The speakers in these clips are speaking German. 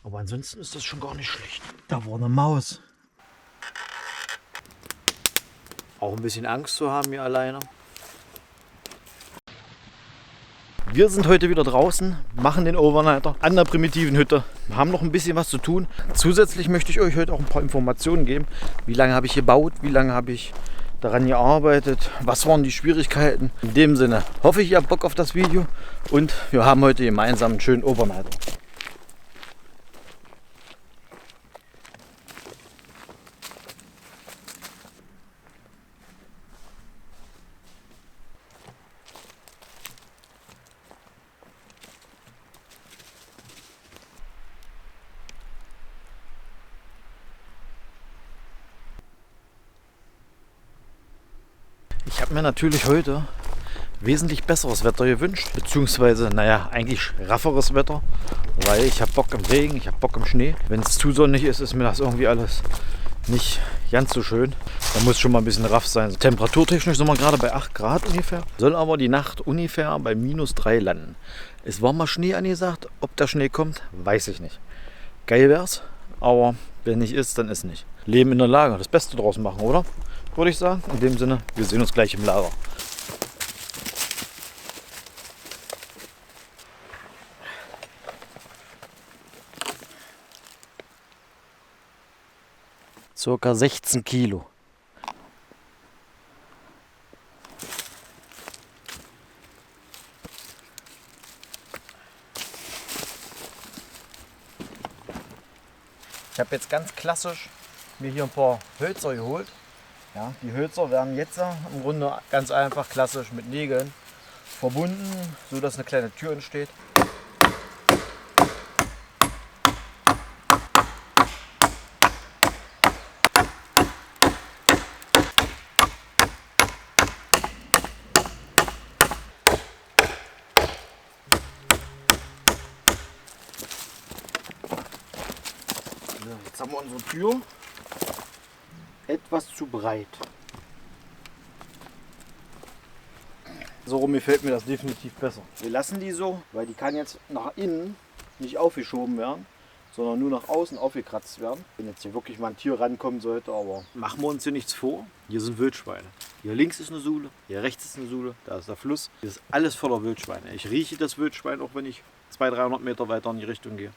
Aber ansonsten ist das schon gar nicht schlecht. Da war eine Maus. Auch ein bisschen Angst zu haben hier alleine. Wir sind heute wieder draußen, machen den Overnighter an der primitiven Hütte. Wir haben noch ein bisschen was zu tun. Zusätzlich möchte ich euch heute auch ein paar Informationen geben. Wie lange habe ich gebaut? Wie lange habe ich daran gearbeitet? Was waren die Schwierigkeiten? In dem Sinne hoffe ich, ihr habt Bock auf das Video und wir haben heute gemeinsam einen schönen Overnighter. Ich habe mir natürlich heute wesentlich besseres Wetter gewünscht, beziehungsweise, naja, eigentlich rafferes Wetter, weil ich habe Bock im Regen, ich habe Bock im Schnee. Wenn es zu sonnig ist, ist mir das irgendwie alles nicht ganz so schön. Da muss schon mal ein bisschen raff sein. Temperaturtechnisch sind wir gerade bei 8 Grad ungefähr, soll aber die Nacht ungefähr bei -3 landen. Es war mal Schnee angesagt, ob der Schnee kommt, weiß ich nicht. Geil wär's, aber wenn nicht ist, dann ist nicht. Leben in der Lage, das Beste draus machen, oder? Würde ich sagen. In dem Sinne, wir sehen uns gleich im Lager. Circa 16 Kilo. Ich habe jetzt ganz klassisch mir hier ein paar Hölzer geholt. Ja, die Hölzer werden jetzt im Grunde ganz einfach klassisch mit Nägeln verbunden, so dass eine kleine Tür entsteht. So, jetzt haben wir unsere Tür. Etwas zu breit. So rum gefällt mir das definitiv besser. Wir lassen die so, weil die kann jetzt nach innen nicht aufgeschoben werden, sondern nur nach außen aufgekratzt werden. Wenn jetzt hier wirklich mal ein Tier rankommen sollte, aber machen wir uns hier nichts vor. Hier sind Wildschweine. Hier links ist eine Suhle, hier rechts ist eine Suhle, da ist der Fluss. Hier ist alles voller Wildschweine. Ich rieche das Wildschwein, auch wenn ich 200-300 Meter weiter in die Richtung gehe.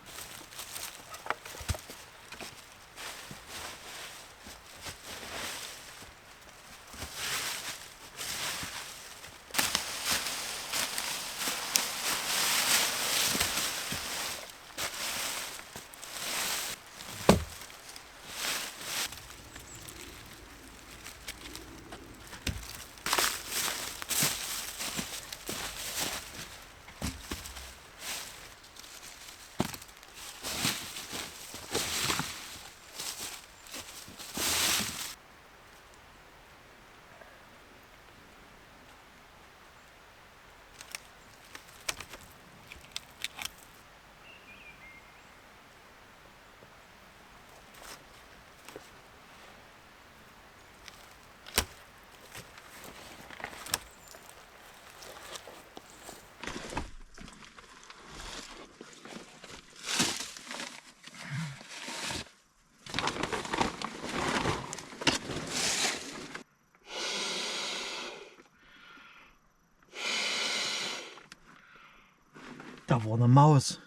Da war eine Maus.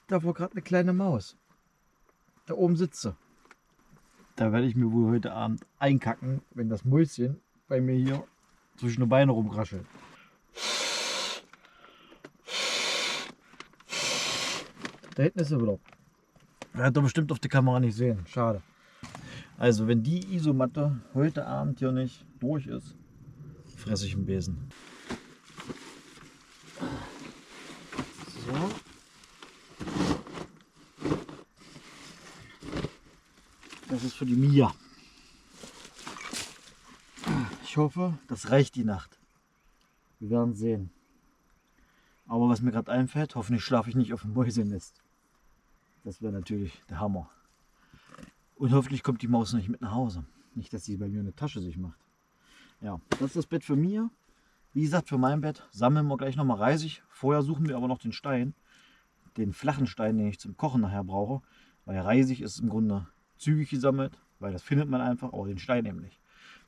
Da war gerade eine kleine Maus. Da oben sitzt sie. Da werde ich mir wohl heute Abend einkacken, wenn das Mäuschen bei mir hier zwischen den Beinen rumkraschelt. Da hinten ist sie wieder. Hat er bestimmt auf der Kamera nicht sehen. Schade. Also wenn die Isomatte heute Abend hier nicht durch ist, fresse ich einen Besen. So. Das ist für die Mia. Ich hoffe, das reicht die Nacht. Wir werden sehen. Aber was mir gerade einfällt, hoffentlich schlafe ich nicht auf dem Mäusenest. Das wäre natürlich der Hammer. Und hoffentlich kommt die Maus nicht mit nach Hause. Nicht, dass sie bei mir eine Tasche sich macht. Ja, das ist das Bett für Mia. Wie gesagt, für mein Bett sammeln wir gleich nochmal Reisig. Vorher suchen wir aber noch den Stein. den flachen Stein, den ich zum Kochen nachher brauche. Weil Reisig ist im Grunde zügig gesammelt, weil das findet man einfach, aber den Stein eben nicht.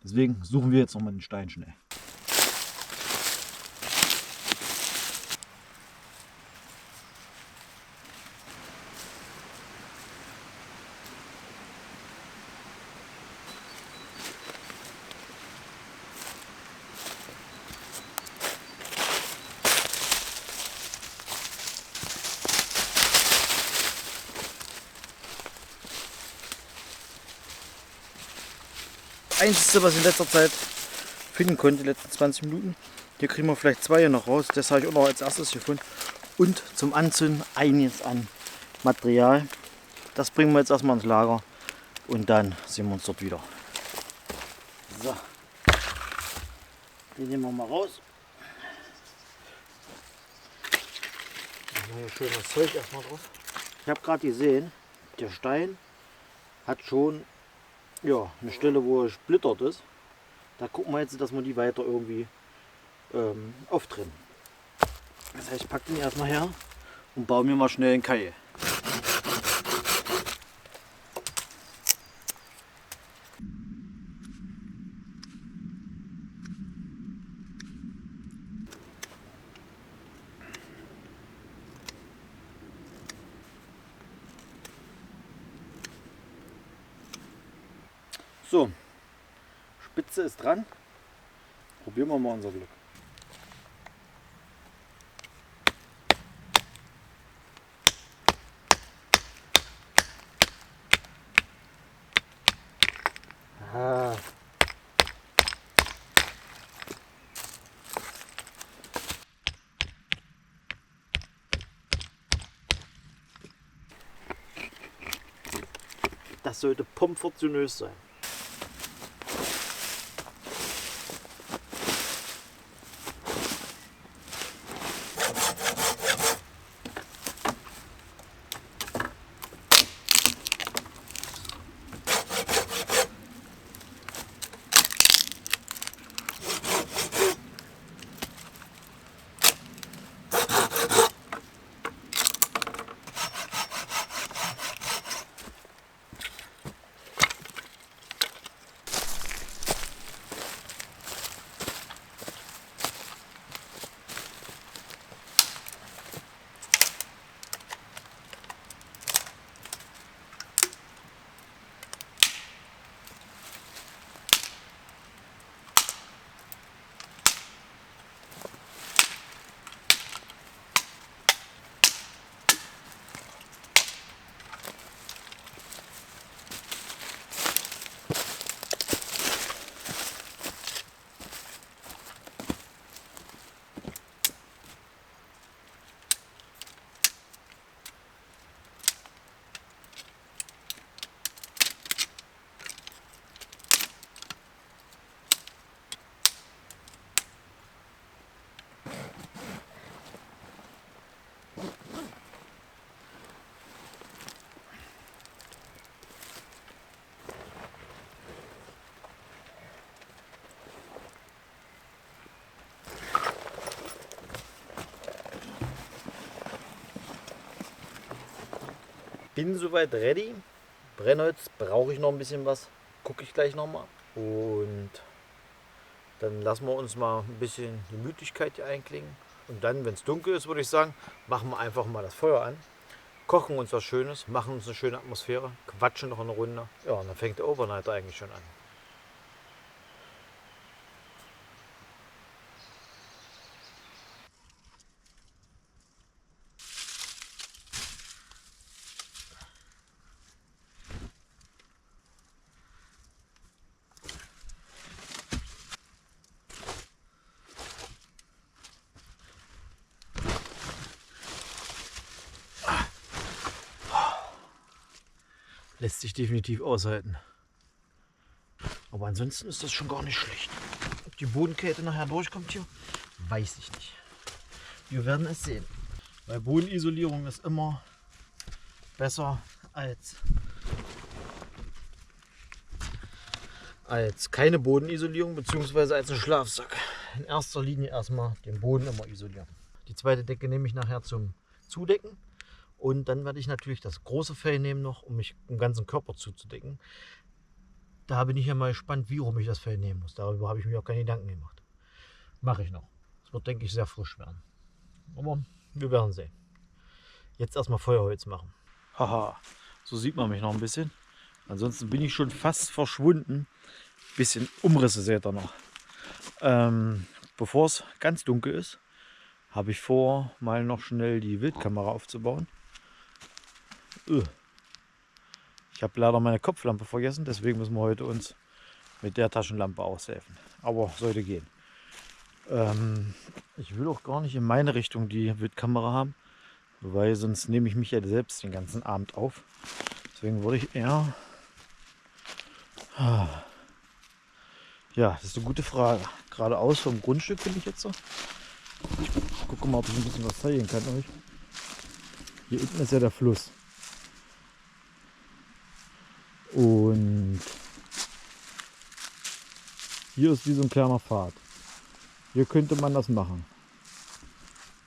Deswegen suchen wir jetzt nochmal den Stein schnell. Einzige, was ich in letzter Zeit finden konnte, die letzten 20 Minuten. Hier kriegen wir vielleicht zwei hier noch raus. Das habe ich auch noch als erstes gefunden. Und zum Anzünden einiges an Material. Das bringen wir jetzt erstmal ins Lager und dann sehen wir uns dort wieder. So, den nehmen wir mal raus. Hier schön das Zeug erstmal drauf. Ich habe gerade gesehen, der Stein hat schon eine Stelle, wo er splittert ist. Da gucken wir jetzt, dass wir die weiter irgendwie auftrennen. Das heißt, ich packe den erstmal her und baue mir mal schnell einen Keil. So, Spitze ist dran. Probieren wir mal unser Glück. Aha. Das sollte proportionös sein. Bin soweit ready. Brennholz brauche ich noch ein bisschen was. Gucke ich gleich nochmal. Und dann lassen wir uns mal ein bisschen Gemütlichkeit hier einklingen. Und dann, wenn es dunkel ist, würde ich sagen, machen wir einfach mal das Feuer an. Kochen uns was Schönes, machen uns eine schöne Atmosphäre, quatschen noch eine Runde. Ja, und dann fängt der Overnighter eigentlich schon an. Lässt sich definitiv aushalten. Aber ansonsten ist das schon gar nicht schlecht. Ob die Bodenkälte nachher durchkommt hier, weiß ich nicht. Wir werden es sehen. Weil Bodenisolierung ist immer besser als keine Bodenisolierung bzw. als ein Schlafsack. In erster Linie erstmal den Boden immer isolieren. Die zweite Decke nehme ich nachher zum Zudecken Und dann werde ich natürlich das große Fell nehmen noch, um mich im ganzen Körper zuzudecken. Da bin ich ja mal gespannt, wie rum ich das Fell nehmen muss. Darüber habe ich mir auch keine Gedanken gemacht. Mache ich noch. Es wird, denke ich, sehr frisch werden. Aber wir werden sehen. Jetzt erstmal Feuerholz machen. Haha, so sieht man mich noch ein bisschen. Ansonsten bin ich schon fast verschwunden. Bisschen Umrisse seht ihr noch. Bevor es ganz dunkel ist, habe ich vor, mal noch schnell die Wildkamera aufzubauen. Ich habe leider meine Kopflampe vergessen, deswegen müssen wir heute uns mit der Taschenlampe aushelfen. Aber sollte gehen. Ich will auch gar nicht in meine Richtung die Wildkamera haben, weil sonst nehme ich mich ja selbst den ganzen Abend auf. Deswegen würde ich eher... Ja, das ist eine gute Frage. Geradeaus vom Grundstück bin ich jetzt so. Ich gucke mal, ob ich ein bisschen was zeigen kann euch. Hier unten ist ja der Fluss. Und hier ist wie so ein kleiner Pfad. Hier könnte man das machen.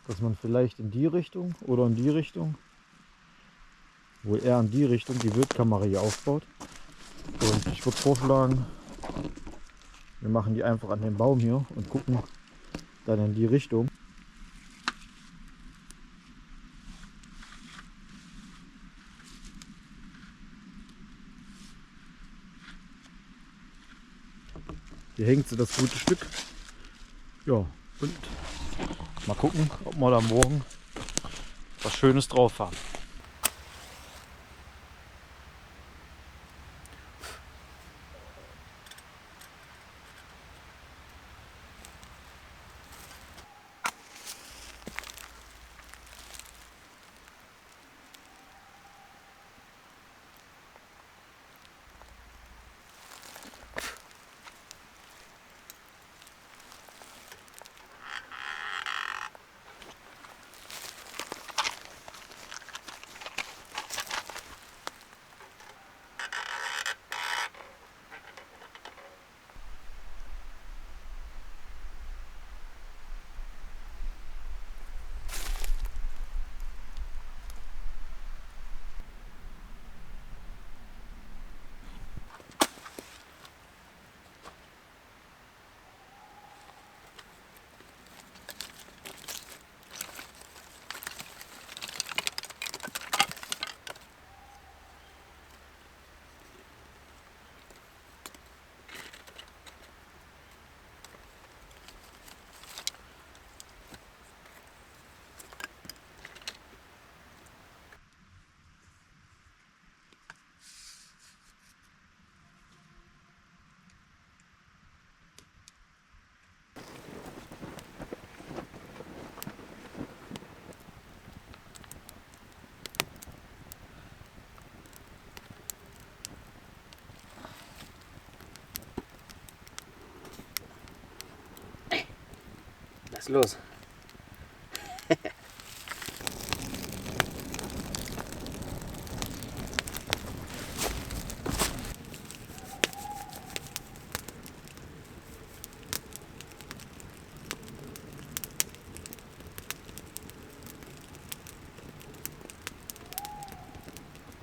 Dass man vielleicht in die Richtung oder in die Richtung, wohl eher in die Richtung, die Wildkamera hier aufbaut. Und ich würde vorschlagen, wir machen die einfach an den Baum hier und gucken dann in die Richtung. Hier hängt sie das gute Stück. Ja, und mal gucken, ob wir da morgen was Schönes drauf haben. Was ist los?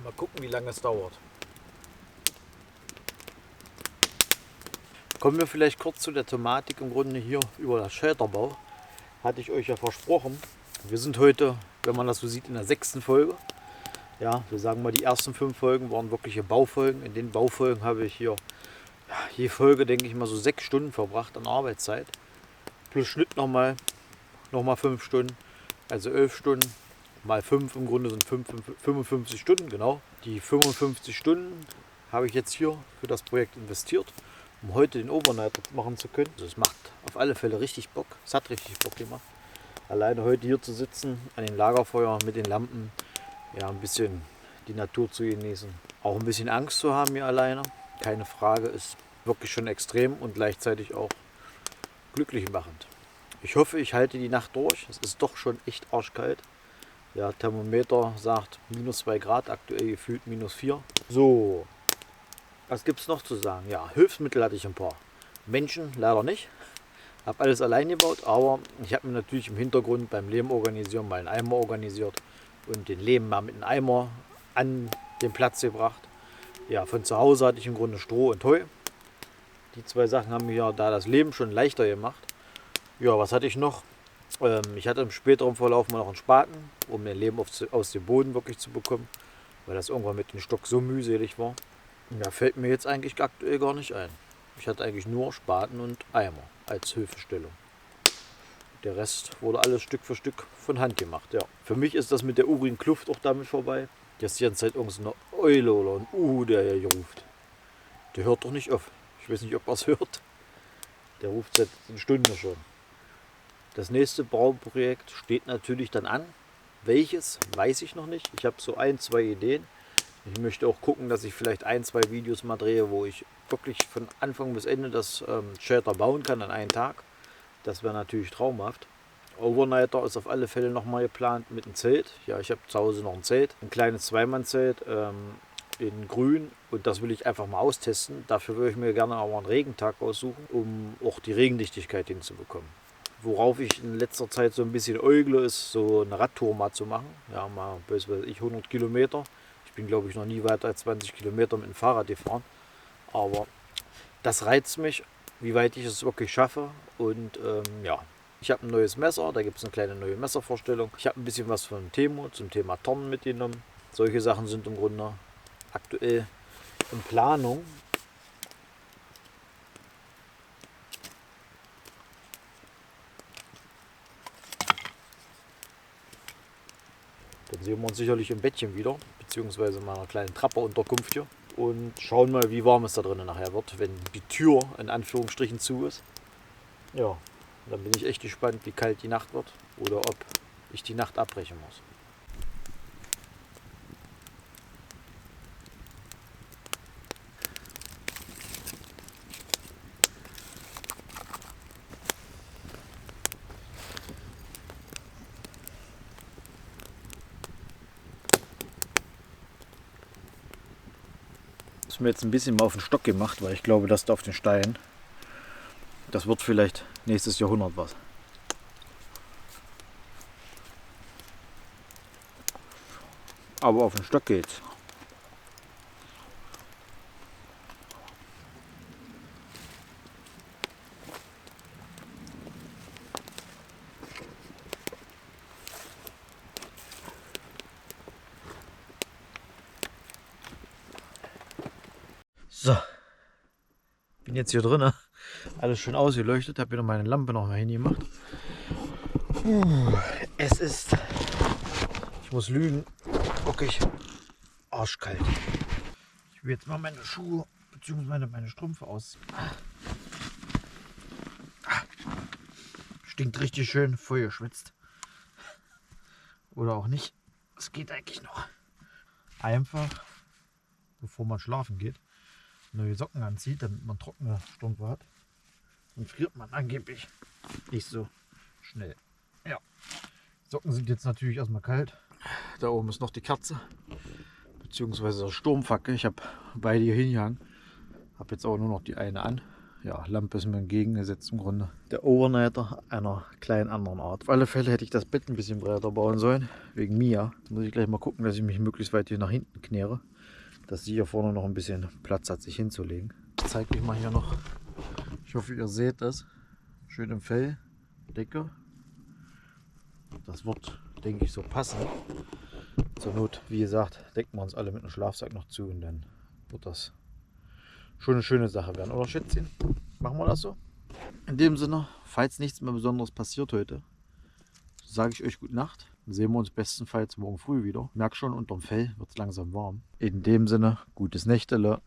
Mal gucken, wie lange es dauert. Kommen wir vielleicht kurz zu der Thematik im Grunde hier über das Shelterbau. Hatte ich euch ja versprochen. Wir sind heute, wenn man das so sieht, in der 6. Folge. Ja, wir sagen mal, die ersten 5 Folgen waren wirkliche Baufolgen. In den Baufolgen habe ich hier je Folge, denke ich mal, so 6 Stunden verbracht an Arbeitszeit. Plus Schnitt nochmal 5 Stunden, also 11 Stunden. Mal 5 im Grunde sind 55 Stunden, genau. Die 55 Stunden habe ich jetzt hier für das Projekt investiert, um heute den Overnighter machen zu können. Also es macht auf alle Fälle richtig Bock. Es hat richtig Bock gemacht. Alleine heute hier zu sitzen, an dem Lagerfeuer mit den Lampen, ja, ein bisschen die Natur zu genießen. Auch ein bisschen Angst zu haben hier alleine, keine Frage, ist wirklich schon extrem und gleichzeitig auch glücklich machend. Ich hoffe, ich halte die Nacht durch. Es ist doch schon echt arschkalt. Ja, Thermometer sagt -2 Grad, aktuell gefühlt -4. So, was gibt es noch zu sagen? Ja, Hilfsmittel hatte ich ein paar. Menschen leider nicht. Habe alles allein gebaut, aber ich habe mir natürlich im Hintergrund beim Leben organisieren mal einen Eimer organisiert und den Lehm mal mit einem Eimer an den Platz gebracht. Ja, von zu Hause hatte ich im Grunde Stroh und Heu. Die zwei Sachen haben mir da das Leben schon leichter gemacht. Ja, was hatte ich noch? Ich hatte im späteren Verlauf mal noch einen Spaten, um den Lehm aus dem Boden wirklich zu bekommen, weil das irgendwann mit dem Stock so mühselig war. Ja, fällt mir jetzt eigentlich aktuell gar nicht ein. Ich hatte eigentlich nur Spaten und Eimer als Hilfestellung. Der Rest wurde alles Stück für Stück von Hand gemacht. Ja. Für mich ist das mit der urigen Kluft auch damit vorbei. Jetzt die ganze Zeit irgendeine Eule oder ein der hier ruft. Der hört doch nicht auf. Ich weiß nicht, ob er es hört. Der ruft seit einer Stunde schon. Das nächste Bauprojekt steht natürlich dann an. Welches, weiß ich noch nicht. Ich habe so ein, zwei Ideen. Ich möchte auch gucken, dass ich vielleicht ein, zwei Videos mal drehe, wo ich wirklich von Anfang bis Ende das Shelter bauen kann an einem Tag. Das wäre natürlich traumhaft. Overnighter ist auf alle Fälle nochmal geplant mit einem Zelt. Ja, ich habe zu Hause noch ein Zelt, ein kleines Zweimannzelt in grün, und das will ich einfach mal austesten. Dafür würde ich mir gerne aber einen Regentag aussuchen, um auch die Regendichtigkeit hinzubekommen. Worauf ich in letzter Zeit so ein bisschen äugle, ist so eine Radtour mal zu machen. Ja, mal weiß ich 100 Kilometer. Ich bin, glaube ich, noch nie weiter als 20 Kilometer mit dem Fahrrad gefahren. Aber das reizt mich, wie weit ich es wirklich schaffe. Und ja, ich habe ein neues Messer, da gibt es eine kleine neue Messervorstellung. Ich habe ein bisschen was von Temo zum Thema Tornen mitgenommen. Solche Sachen sind im Grunde aktuell in Planung. Dann sehen wir uns sicherlich im Bettchen wieder, beziehungsweise in meiner kleinen Trapperunterkunft hier. Und schauen mal, wie warm es da drinnen nachher wird, wenn die Tür in Anführungsstrichen zu ist. Ja, dann bin ich echt gespannt, wie kalt die Nacht wird oder ob ich die Nacht abbrechen muss. Das ist mir jetzt ein bisschen mal auf den Stock gemacht, weil ich glaube, dass da auf den Steinen, das wird vielleicht nächstes Jahrhundert was. Aber auf den Stock geht's. So, bin jetzt hier drin, alles schön ausgeleuchtet, habe wieder meine Lampe noch mal hingemacht. Es ist, ich muss lügen, wirklich arschkalt. Ich will jetzt mal meine Schuhe bzw. meine Strümpfe ausziehen. Stinkt richtig schön, voll geschwitzt. Oder auch nicht. Es geht eigentlich noch. Einfach, bevor man schlafen geht, neue Socken anzieht, damit man trockene Strümpfe hat. Dann friert man angeblich nicht so schnell. Ja, Socken sind jetzt natürlich erstmal kalt. Da oben ist noch die Kerze, beziehungsweise der Sturmfackel. Ich habe beide hier hingehangen. Habe jetzt auch nur noch die eine an. Ja, Lampe ist mir entgegengesetzt im Grunde. Der Overnighter einer kleinen anderen Art. Auf alle Fälle hätte ich das Bett ein bisschen breiter bauen sollen, wegen Mia. Muss ich gleich mal gucken, dass ich mich möglichst weit hier nach hinten knäre, dass sie hier vorne noch ein bisschen Platz hat, sich hinzulegen. Ich zeige euch mal hier noch. Ich hoffe, ihr seht das. Schön im Fell. Decke. Das wird, denke ich, so passen. Zur Not, wie gesagt, decken wir uns alle mit einem Schlafsack noch zu und dann wird das schon eine schöne Sache werden, oder Schätzchen? Machen wir das so? In dem Sinne, falls nichts mehr Besonderes passiert heute, sage ich euch gute Nacht. Dann sehen wir uns bestenfalls morgen früh wieder. Merk schon, unterm Fell wird es langsam warm. In dem Sinne, gutes Nächtele.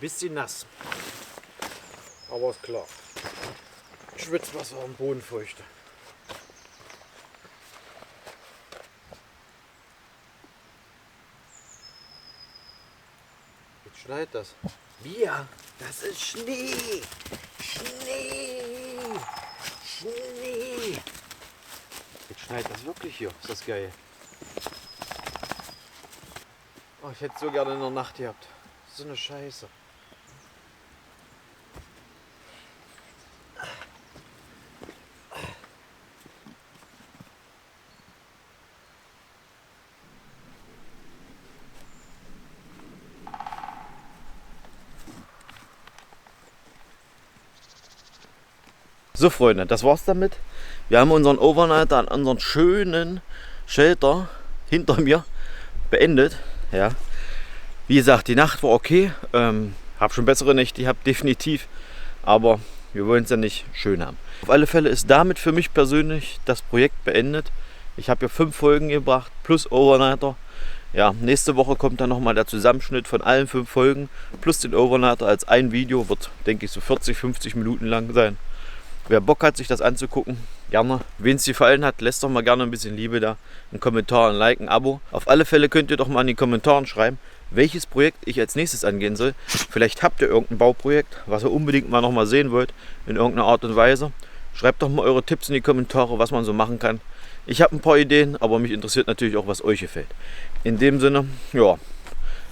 bisschen nass. Aber ist klar. Schwitzwasser am Boden feuchte. Jetzt schneit das. Bier, das ist Schnee. Schnee. Schnee. Jetzt schneit das wirklich hier. Ist das geil. Oh, ich hätte es so gerne in der Nacht gehabt. So eine Scheiße. So Freunde, das war's damit. Wir haben unseren Overnighter an unseren schönen Shelter hinter mir beendet. Ja. Wie gesagt, die Nacht war okay. Habe schon bessere Nächte gehabt, definitiv. Aber wir wollen es ja nicht schön haben. Auf alle Fälle ist damit für mich persönlich das Projekt beendet. Ich habe hier 5 Folgen gebracht plus Overnighter. Ja, nächste Woche kommt dann nochmal der Zusammenschnitt von allen 5 Folgen plus den Overnighter als ein Video. Wird, denke ich, so 40, 50 Minuten lang sein. Wer Bock hat, sich das anzugucken, gerne. Wen es gefallen hat, lässt doch mal gerne ein bisschen Liebe da. Einen Kommentar, ein Like, ein Abo. Auf alle Fälle könnt ihr doch mal in die Kommentare schreiben, welches Projekt ich als nächstes angehen soll. Vielleicht habt ihr irgendein Bauprojekt, was ihr unbedingt mal nochmal sehen wollt, in irgendeiner Art und Weise. Schreibt doch mal eure Tipps in die Kommentare, was man so machen kann. Ich habe ein paar Ideen, aber mich interessiert natürlich auch, was euch gefällt. In dem Sinne, ja,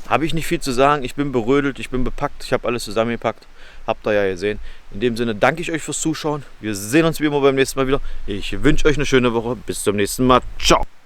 habe ich nicht viel zu sagen. Ich bin berödelt, ich bin bepackt, ich habe alles zusammengepackt. Habt ihr ja gesehen. In dem Sinne danke ich euch fürs Zuschauen. Wir sehen uns wie immer beim nächsten Mal wieder. Ich wünsche euch eine schöne Woche. Bis zum nächsten Mal. Ciao.